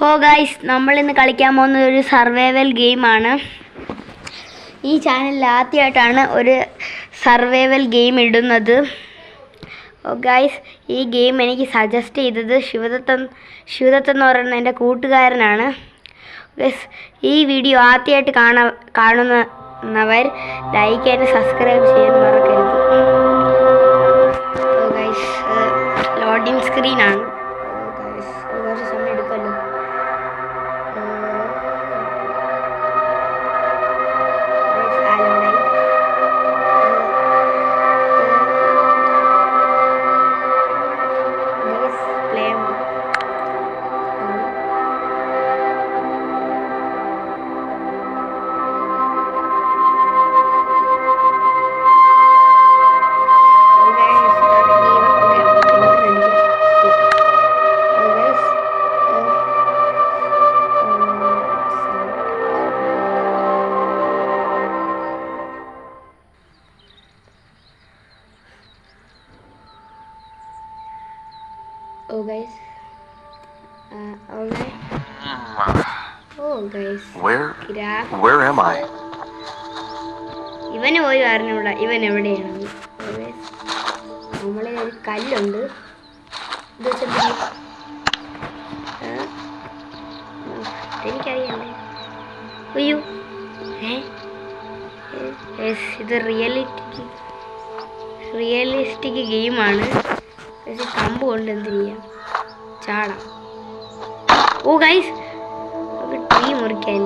ഹോ ഗൈസ്, നമ്മളിന്ന് കളിക്കാൻ പോകുന്ന ഒരു സർവൈവൽ ഗെയിമാണ്. ഈ ചാനലിൽ ആദ്യമായിട്ടാണ് ഒരു സർവൈവൽ ഗെയിം ഇടുന്നത്. ഗൈസ്, ഈ ഗെയിം എനിക്ക് സജസ്റ്റ് ചെയ്തത് ശിവദത്ത് എന്ന് പറയുന്ന എൻ്റെ കൂട്ടുകാരനാണ്. ഗൈസ്, ഈ വീഡിയോ ആദ്യമായിട്ട് കാണുന്നവർ ലൈക്ക് ആൻഡ് സബ്സ്ക്രൈബ് ചെയ്യാൻ മറക്കരുത്. ഗൈസ്, ലോഡിങ് സ്ക്രീനാണ്. കുറച്ച് സമയം എടുക്കുമല്ലോ. Oh guys, alright. Oh guys. Where am I? ഇവന് പോയി അറിഞ്ഞൂടാ ഇവൻ എവിടെയാണ്. നമ്മളിൽ ഒരു കല്ലുണ്ട്. ഇത് എനിക്കറിയണ്ടേ. അയ്യോ, ഇത് റിയലിസ്റ്റിക് ഗെയിമാണ്. കമ്പ് കൊണ്ട് എന്ത് ചെയ്യാം, ചാടാം. ഓ ഗൈസ്, ട്രീ മുറിക്കാൻ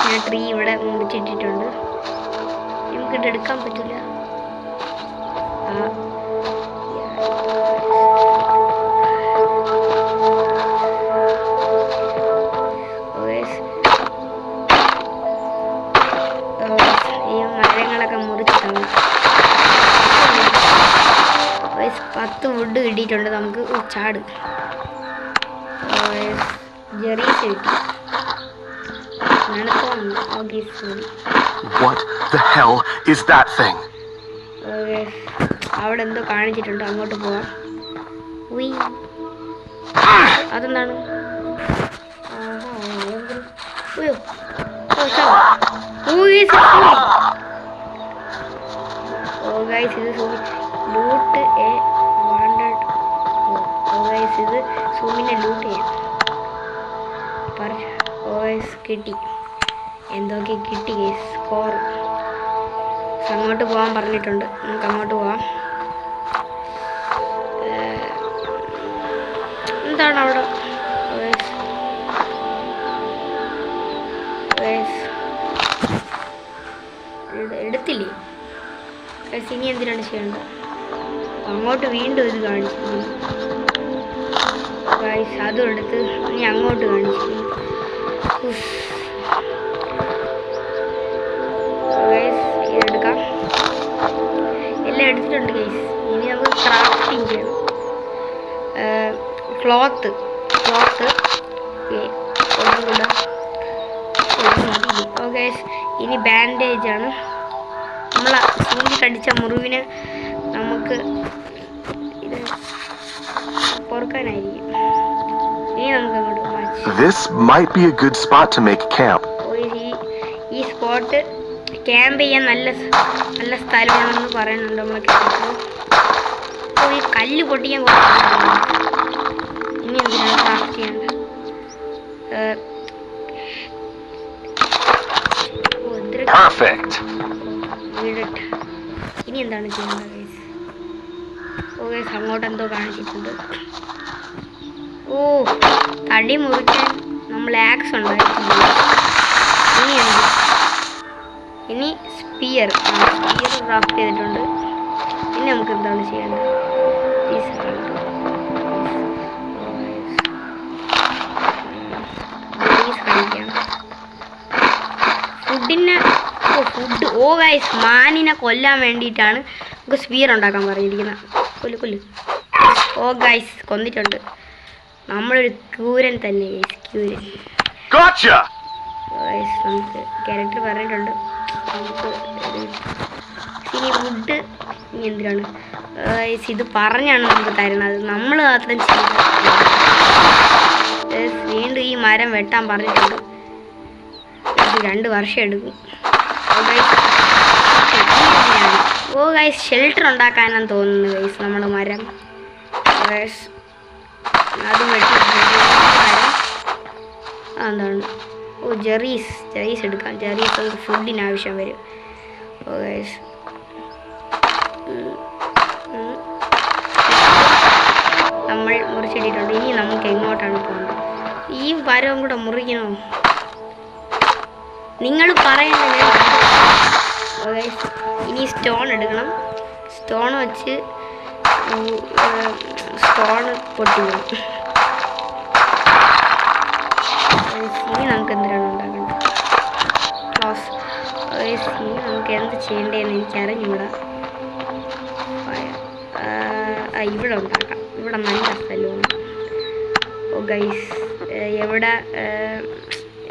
ഞാൻ ട്രീ ഇവിടെ മുറിച്ചിട്ടിട്ടുണ്ട്. നമുക്കിട്ട് എടുക്കാൻ പറ്റില്ല. ഈ മരങ്ങളൊക്കെ മുറിച്ചിട്ടാണ്. 10 വുഡ് കിട്ടിയിട്ടുണ്ട് നമുക്ക്. ചാട്. ജെറീസ് കിട്ടി. What the hell is that thing? അവിടെ എന്തോ കാണിച്ചിട്ടുണ്ട്, അങ്ങോട്ട് പോവാം. അതെന്താണ്? Loot wanted. ഇത് സൂമിനെ ലൂട്ട് ചെയ്യാം. കിട്ടി, എന്തൊക്കെ കിട്ടി ഗൈസ്. സ്കോർ. അങ്ങോട്ട് പോകാൻ പറഞ്ഞിട്ടുണ്ട്, നമുക്ക് അങ്ങോട്ട് പോവാം. എന്താണ് അവിടെ? എടുത്തില്ലേ? ഇനി എന്തിനാണ് ചെയ്യേണ്ടത്? അങ്ങോട്ട് വീണ്ടും ഇത് കാണിച്ചിരുന്നു. അതും എടുത്ത് ഇനി അങ്ങോട്ട് കാണിച്ചിരുന്നു. ഇതെടുക്കാം. എല്ലാം എടുത്തിട്ടുണ്ട് ഗൈസ്. ഇനി നമുക്ക് ക്രാഫ്റ്റിംഗ് ചെയ്യണം. ക്ലോത്ത് ഒന്നും കൂടെ ഗൈസ്. ഇനി ബാൻഡേജ് ആണ്. നമ്മൾ സൂചിക്കടിച്ച മുറിവിന് നമുക്ക് ഇത് പൊറുക്കാനായിരിക്കും. ഇനി നമുക്ക് അങ്ങോട്ട് ഈ സ്പോട്ട് ക്യാമ്പ് ചെയ്യാൻ നല്ല സ്ഥലമാണെന്ന് പറയുന്നുണ്ട്. നമ്മൾ ഈ കല്ല് പൊട്ടിക്കാൻ ഇനി എന്തിനാണ് ക്രാഫ്റ്റ് ചെയ്യേണ്ടത്? ഇനി എന്താണ് ചെയ്യേണ്ടത് ഗൈസ്? ഗൈസ്, അങ്ങോട്ട് എന്തോ കാണിച്ചിട്ടുണ്ട്. തടി മുറിക്കാൻ നമ്മൾ ആക്സ് ഉണ്ടായിട്ടുണ്ട്. ഇനി സ്പിയർ ക്രാഫ്റ്റ് ചെയ്തിട്ടുണ്ട്. ഇനി നമുക്ക് എന്താണ് ചെയ്യേണ്ടത്? ഗൈസ്, മാനിനെ കൊല്ലാൻ വേണ്ടിയിട്ടാണ് നമുക്ക് സ്പിയർ ഉണ്ടാക്കാൻ പറഞ്ഞിരിക്കുന്നത്. കൊല്ലു. ഗൈസ്, കൊന്നിട്ടുണ്ട്. നമ്മളൊരു ക്യൂരൻ തന്നെ ഗൈസ്, ക്യൂരൻ. നമുക്ക് ക്യാരക്ടർ പറഞ്ഞിട്ടുണ്ട്. നമുക്ക് ഇനി വുഡ് ഇനി എന്തിനാണ് ഇത് പറഞ്ഞാണ് നമുക്ക് തരുന്നത്. നമ്മൾ മാത്രം ചെയ്ത് മരം വെട്ടാൻ പറഞ്ഞിട്ടുണ്ട്. ഇത് 2 വർഷം എടുക്കും. ഓ ഗൈസ് ഷെൽട്ടർ ഉണ്ടാക്കാനാണ് തോന്നുന്നു ഗൈസ് നമ്മൾ മരം. ഗൈസ് അതും വെട്ടി എന്താണ് ജെറീസ് എടുക്കാം. ജെറീസ് ഫുഡിന് ആവശ്യം വരും. ഓ ഗൈസ് നമ്മൾ മുറിച്ചിട്ടിട്ടുണ്ട്. ഇനി നമുക്ക് എങ്ങോട്ടാണ് പോകുന്നത്? ഈ മരവും കൂടെ മുറിക്കണോ? നിങ്ങൾ പറയണ്ടേ. ഇനി സ്റ്റോൺ എടുക്കണം. സ്റ്റോൺ വെച്ച് സ്റ്റോൺ പൊട്ടിക്കണം. ഇനി നമുക്ക് എന്തിനാണ് ഉണ്ടാക്കേണ്ടത്? ക്ലോസ്. ഇനി നമുക്ക് എന്ത് ചെയ്യേണ്ടതെന്ന് എനിക്കറിഞ്ഞൂടാ. ഇവിടെ ഉണ്ടാക്കാം. ഇവിടെ നല്ല സ്ഥലമാണ്. ഓ ഗൈസ് എവിടെ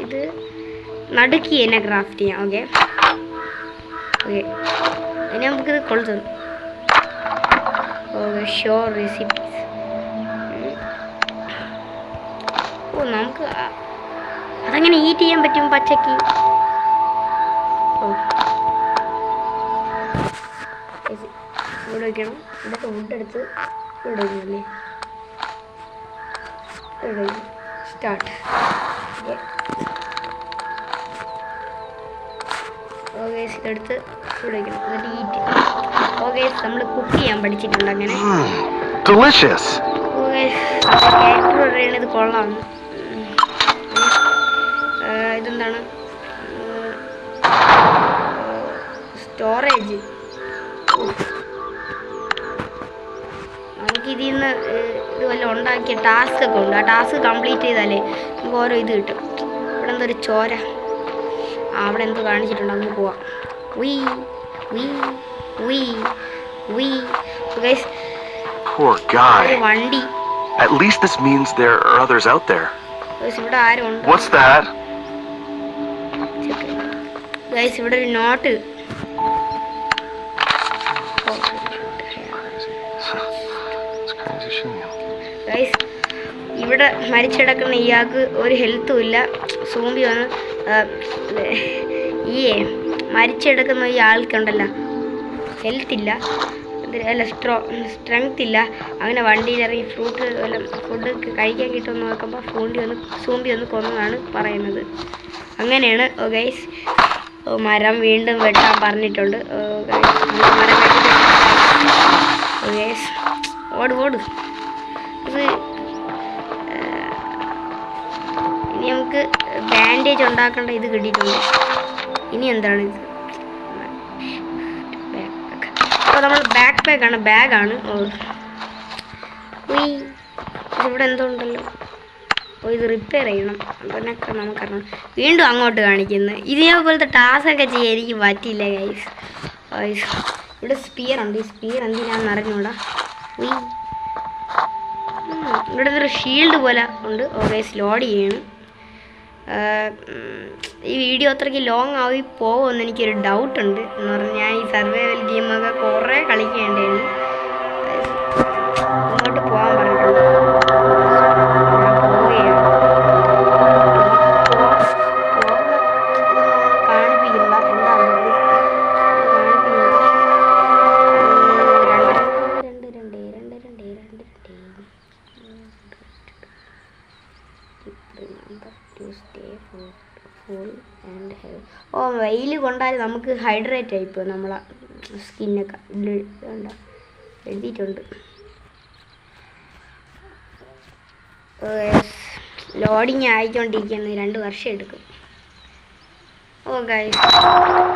ഇത് നടുക്കി എന്നെ ക്രാഫ്റ്റ് ചെയ്യാം. ഓക്കെ ഇനി നമുക്കിത് കൊളുത്തും. Okay show recipes. ഓ നമുക്ക് അതങ്ങനെ ഈറ്റ് ചെയ്യാൻ പറ്റും പച്ചക്ക്. ഓ ഇവിടെ വയ്ക്കണം. ഇതൊക്കെ വുഡെടുത്ത് ഇവിടെ വയ്ക്കണല്ലേ. ഇവിടെ സ്റ്റാർട്ട്. ഓക്കെ ഇതെടുത്ത് ഇവിടെ വയ്ക്കണം. എന്നിട്ട് ഈറ്റ്. ഓക്കെ നമ്മൾ കുക്ക് ചെയ്യാൻ പഠിച്ചിട്ടുണ്ട് അങ്ങനെ. ഇത് കൊള്ളാം. ഇതെന്താണ് സ്റ്റോറേജ്. നമുക്കിതിൽ നിന്ന് ഇത് വല്ല ഉണ്ടാക്കിയ ടാസ്ക് ഒക്കെ ഉണ്ട്. ആ ടാസ്ക് കംപ്ലീറ്റ് ചെയ്താലേ നമുക്ക് ഓരോ ഇത് കിട്ടും. ഇവിടെ എന്തൊരു ചോര. അവിടെ എന്തോ കാണിച്ചിട്ടുണ്ട്. അങ്ങ് പോവാം. വണ്ടി. At least this means there are others out there. ഇവിടെ ആരും ഉണ്ട്. What's that? ഗൈസ് ഇവിടെ ഒരു നോട്ട്. ഗൈസ് ഇവിടെ മരിച്ചിടക്കുന്ന ഇയാൾക്ക് ഒരു ഹെൽത്തും ഇല്ല. സൂമ്പി വന്ന് ഈ മരിച്ചെടുക്കുന്ന ഈ ആൾക്കുണ്ടല്ലോ ഹെൽത്ത് ഇല്ല, അല്ല സ്ട്രെങ്ത് ഇല്ല. അങ്ങനെ വണ്ടിയിൽ ഇറങ്ങി ഫ്രൂട്ട് വല്ല ഫുഡ് കഴിക്കാൻ കിട്ടുമെന്ന് നോക്കുമ്പോൾ സൂമ്പി വന്ന് കൊന്നതാണ് പറയുന്നത്. അങ്ങനെയാണ്. ഓ ഗൈസ് മരം വീണ്ടും വെട്ടാൻ പറഞ്ഞിട്ടുണ്ട്. മരം ഗൈസ് ഓട് ഇത് ഇനി നമുക്ക് ബാൻഡേജ് ഉണ്ടാക്കേണ്ട ഇത് കിട്ടിയിട്ടുണ്ട്. ഇനി എന്താണ് ഇത്? അപ്പോൾ നമ്മൾ ബാക്ക് പാക്കാണ്, ബാഗാണ്. ഇവിടെ എന്തോ ഉണ്ടല്ലോ. അപ്പോൾ ഇത് റിപ്പയർ ചെയ്യണം. അതിനൊക്കെ നമുക്കറിയണം. വീണ്ടും അങ്ങോട്ട് കാണിക്കുന്നത്. ഇതേപോലത്തെ ടാസ്കൊക്കെ ചെയ്യാൻ എനിക്ക് പറ്റില്ല ഗൈസ്. ഇവിടെ സ്പിയർ ഉണ്ട്. ഈ സ്പിയർ എന്തിനാണെന്ന് അറിഞ്ഞൂടാ. ഇവിടെ ഒരു ഷീൽഡ് പോലെ ഉണ്ട്. ഗൈസ് ലോഡ് ചെയ്യണം. ഈ വീഡിയോ അത്രയ്ക്ക് ലോങ് ആയി പോകുമെന്ന് എനിക്കൊരു ഡൗട്ടുണ്ട്. എന്ന് പറഞ്ഞാൽ ഞാൻ ഈ സർവൈവൽ ഗെയിമൊക്കെ കുറേ കളിക്കേണ്ടതാണ്. ഇങ്ങോട്ട് പോകാൻ പറഞ്ഞിട്ടുണ്ട്. കാണിപ്പിക്കില്ല എന്താണ് ഓ വെയിൽ കൊണ്ടാൽ നമുക്ക് ഹൈഡ്രേറ്റ് ആയിപ്പോൾ നമ്മളെ സ്കിന്നൊക്കെ എഴുതിയിട്ടുണ്ട്. ലോഡിങ് ആയിക്കൊണ്ടിരിക്കുന്നത് 2 വർഷം എടുക്കും. ഓ ഗൈസ്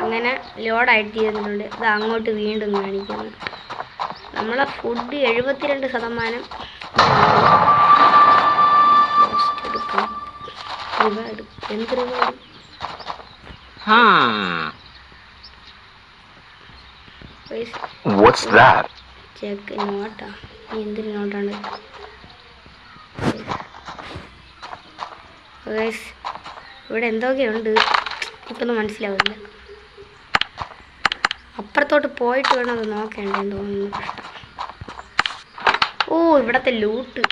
അങ്ങനെ ലോഡായിട്ട് ചെയ്തിട്ടുണ്ട്. ഇത് അങ്ങോട്ട് വീണ്ടും കാണിക്കുന്നു. നമ്മളെ ഫുഡ് 72% എന്ത് റിവാർഡ്? What's that? ചെക്ക് നോട്ടാ. എന്തൊരു നോട്ടാണ്? ഇവിടെ എന്തൊക്കെയുണ്ട് ഇപ്പൊന്നും മനസ്സിലാവില്ല. അപ്പുറത്തോട്ട് പോയിട്ട് വേണം അത് നോക്കേണ്ടതെന്ന് തോന്നുന്നു. കഷ്ടം. ഓ ഇവിടത്തെ ലൂട്ട്.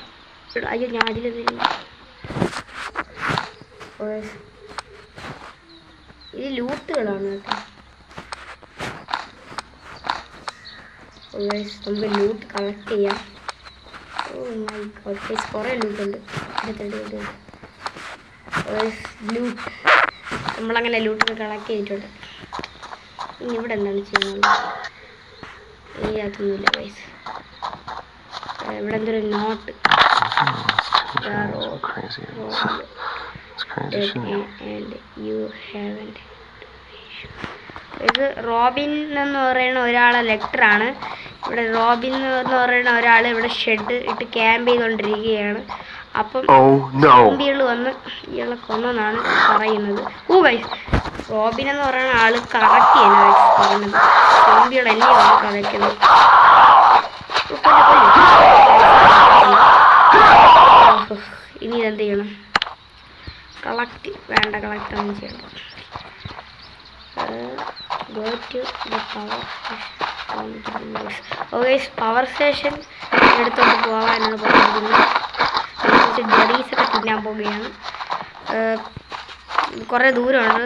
അയ്യോ ഞാൻ അതിൽ ഇത് ലൂട്ടുകളാണ് കേട്ടോ. നമുക്ക് ലൂട്ട് കളക്ട് ചെയ്യാം. കുറേ ലൂട്ടുണ്ട്. ലൂട്ട് നമ്മളങ്ങനെ ലൂട്ടൊക്കെ കളക്ട് ചെയ്തിട്ടുണ്ട്. ഇനി ഇവിടെ എന്താണ് ചെയ്യുന്നത്? ഈ അതൊന്നുമില്ല ഗൈസ്. ഇവിടെ എന്തൊരു നോട്ട്. ഇത് റോബിൻ എന്ന് പറയുന്ന ഒരാളെ ലെറ്ററാണ്. ഇവിടെ റോബിൻ എന്ന് പറയുന്ന ഒരാൾ ഇവിടെ ഷെഡ് ഇട്ട് ക്യാമ്പ് ചെയ്തുകൊണ്ടിരിക്കുകയാണ്. അപ്പം സോംബികൾ വന്ന് ഇയാളെ കൊന്നെന്നാണ് പറയുന്നത്. ഗൈസ്, റോബിൻ എന്ന് പറയുന്ന ആള് കറക്റ്റ് ചെയ്യുന്ന ഗൈസ് പറയുന്നത്. സോംബികൾ എന്നെയാണ് കളയ്ക്കുന്നത്. ഇനി ഇതെന്ത് ചെയ്യണം? കളക്ട് വേണ്ട, കളക്ട് ഒന്നും ചെയ്യണം. Go to the power station. Power station എടുത്തോണ്ട് പോകാനാണ് പറഞ്ഞിരിക്കുന്നത്. കുറച്ച് ഡെറീസ് ഒക്കെ തിന്നാൻ പോവുകയാണ്. കുറേ ദൂരമാണ്.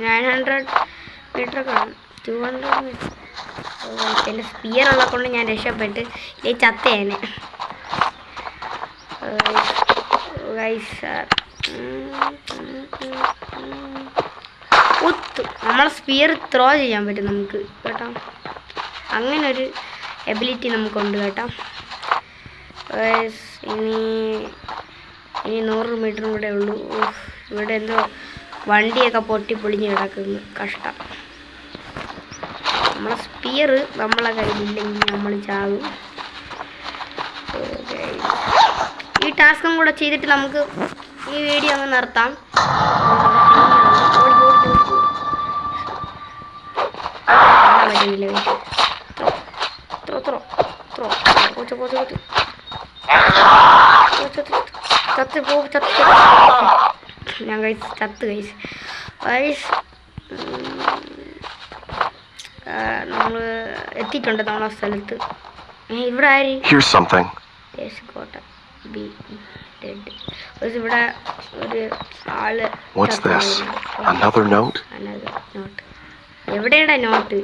900 മീറ്ററൊക്കെ ആണ്. 200 മീറ്റർ. എൻ്റെ സ്പിയർ ഉള്ളത് കൊണ്ട് ഞാൻ രക്ഷപ്പെട്ട് ഈ ചത്തേനെ. നമ്മളെ സ്പിയർ ത്രോ ചെയ്യാൻ പറ്റും നമുക്ക് കേട്ടോ. അങ്ങനെ ഒരു എബിലിറ്റി നമുക്കുണ്ട് കേട്ടോ. ഇനി 100 മീറ്ററും കൂടെ ഉള്ളൂ. ഇവിടെ എന്തോ വണ്ടിയൊക്കെ പൊളിഞ്ഞ് കിടക്കുന്നു. കഷ്ടം. നമ്മളെ സ്പിയർ നമ്മളെ കയ്യിലില്ലെങ്കിൽ നമ്മൾ ചാകും. ഈ ടാസ്കും കൂടെ ചെയ്തിട്ട് നമുക്ക് ഈ വീഡിയോ അങ്ങ് നിർത്താം. ഞാൻ ചത്ത് കഴിച്ച് നമ്മൾ എത്തിയിട്ടുണ്ട് നമ്മളെ സ്ഥലത്ത്. ഇവിടെ ആര്? ഇവിടെ ഒരു ആള്. എവിടെയാടാ നോട്ട്?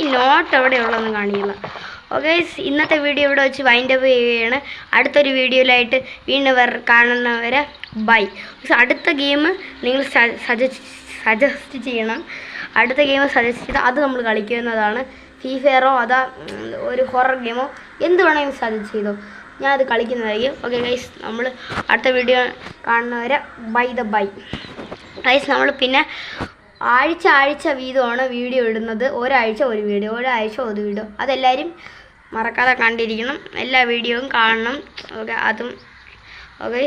ഈ നോട്ട് എവിടെയുള്ളതെന്ന് കാണിക്കില്ല. ഓക്കെ, ഇന്നത്തെ വീഡിയോ ഇവിടെ വെച്ച് വൈൻഡപ്പ് ചെയ്യുകയാണ്. അടുത്തൊരു വീഡിയോയിലായിട്ട് വീണ്ടും കാണുന്നവരെ ബൈ. അടുത്ത ഗെയിം നിങ്ങൾ സജസ്റ്റ് ചെയ്യണം. അടുത്ത ഗെയിം സജസ്റ്റ് ചെയ്താൽ അത് നമ്മൾ കളിക്കുന്നതാണ്. ഫ്രീ ഫയറോ അതാ ഒരു ഹൊറർ ഗെയിമോ എന്ത് വേണമെങ്കിലും സജസ്റ്റ് ചെയ്തോ, ഞാൻ അത് കളിക്കുന്നതായിരിക്കും. ഓക്കെ ഗൈസ്, നമ്മൾ അടുത്ത വീഡിയോ കാണുന്നവരെ ബൈ ഗൈസ്. നമ്മൾ പിന്നെ ആഴ്ച വീതമാണ് വീഡിയോ ഇടുന്നത്. ഒരാഴ്ച ഒരു വീഡിയോ. അതെല്ലാവരും മറക്കാതെ കണ്ടിരിക്കണം. എല്ലാ വീഡിയോയും കാണണം. ഓക്കെ, അതും ഓക്കെ.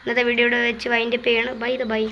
ഇന്നത്തെ വീഡിയോയുടെ വെച്ച് വൈൻഡപ്പ് ചെയ്യണം. ബൈ.